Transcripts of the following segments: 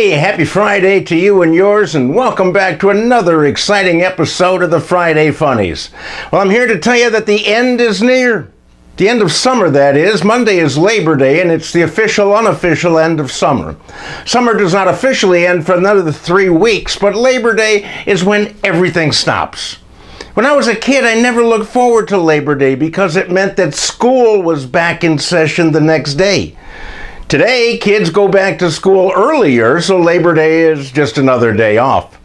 Hey, happy Friday to you and yours, and welcome back to another exciting episode of the Friday Funnies. Well, I'm here to tell you that the end is near. The end of summer, that is. Monday is Labor Day, and it's the official, unofficial end of summer. Summer does not officially end for another 3 weeks, but Labor Day is when everything stops. When I was a kid, I never looked forward to Labor Day because it meant that school was back in session the next day. Today, kids go back to school earlier, so Labor Day is just another day off.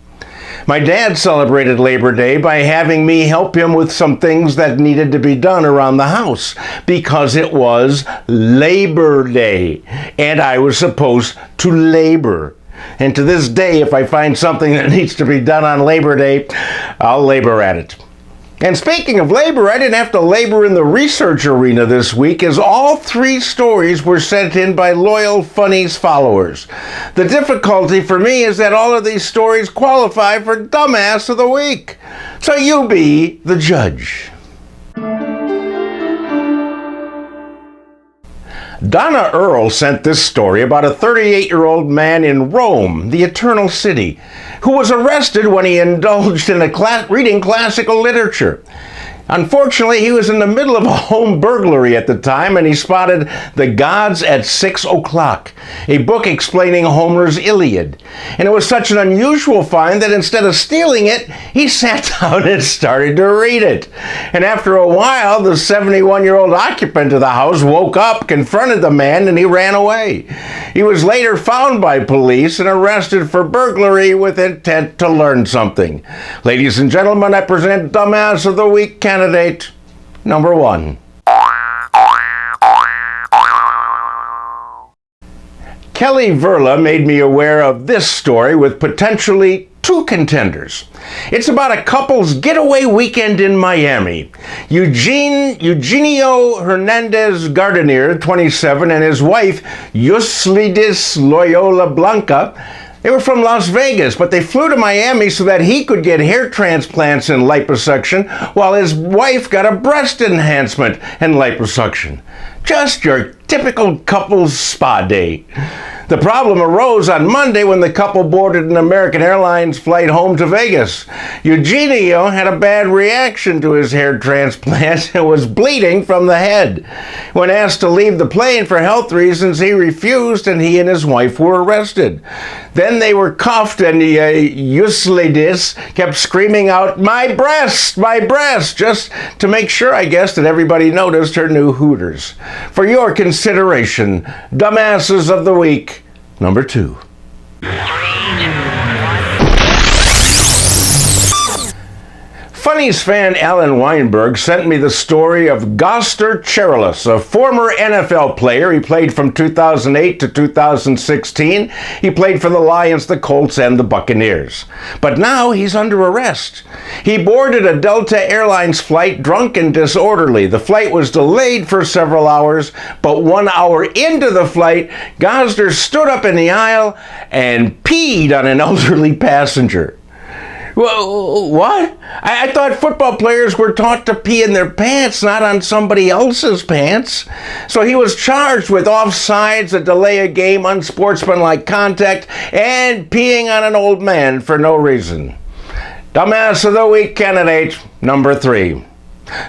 My dad celebrated Labor Day by having me help him with some things that needed to be done around the house because it was Labor Day and I was supposed to labor. And to this day, if I find something that needs to be done on Labor Day, I'll labor at it. And speaking of labor, I didn't have to labor in the research arena this week as all 3 stories were sent in by loyal Funnies followers. The difficulty for me is that all of these stories qualify for Dumbass of the Week. So you be the judge. Donna Earl sent this story about a 38-year-old man in Rome, the Eternal City, who was arrested when he indulged in reading classical literature. Unfortunately, he was in the middle of a home burglary at the time, and he spotted The Gods at 6 o'clock, a book explaining Homer's Iliad. And it was such an unusual find that instead of stealing it, he sat down and started to read it. And after a while, the 71-year-old occupant of the house woke up, confronted the man, and he ran away. He was later found by police and arrested for burglary with intent to learn something. Ladies and gentlemen, I present Dumbass of the Week candidate number 1. Kelly Verla made me aware of this story with potentially 2 contenders. It's about a couple's getaway weekend in Miami. Eugenio Hernandez Gardenier, 27, and his wife, Yuslidis Loyola Blanca, they were from Las Vegas, but they flew to Miami so that he could get hair transplants and liposuction, while his wife got a breast enhancement and liposuction. Just your typical couple's spa day. The problem arose on Monday when the couple boarded an American Airlines flight home to Vegas. Eugenio had a bad reaction to his hair transplant and was bleeding from the head. When asked to leave the plane for health reasons, he refused and he and his wife were arrested. Then they were cuffed and Yuslidis kept screaming out, my breast, just to make sure, I guess, that everybody noticed her new Hooters. For your consideration, Dumbasses of the Week, number 2. Funnies fan Alan Weinberg sent me the story of Goster Cherilus, a former NFL player. He played from 2008 to 2016. He played for the Lions, the Colts, and the Buccaneers. But now he's under arrest. He boarded a Delta Airlines flight drunk and disorderly. The flight was delayed for several hours, but 1 hour into the flight, Goster stood up in the aisle and peed on an elderly passenger. Well, what? I thought football players were taught to pee in their pants, not on somebody else's pants. So he was charged with offsides, a delay of game, unsportsmanlike contact, and peeing on an old man for no reason. Dumbass of the Week candidate number 3.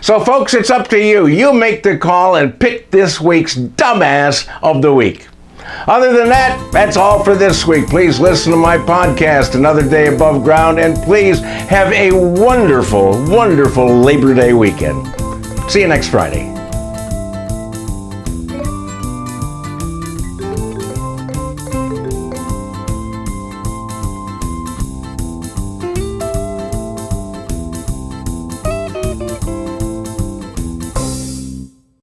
So folks, it's up to you. You make the call and pick this week's Dumbass of the Week. Other than that, that's all for this week. Please listen to my podcast, Another Day Above Ground, and please have a wonderful, wonderful Labor Day weekend. See you next Friday.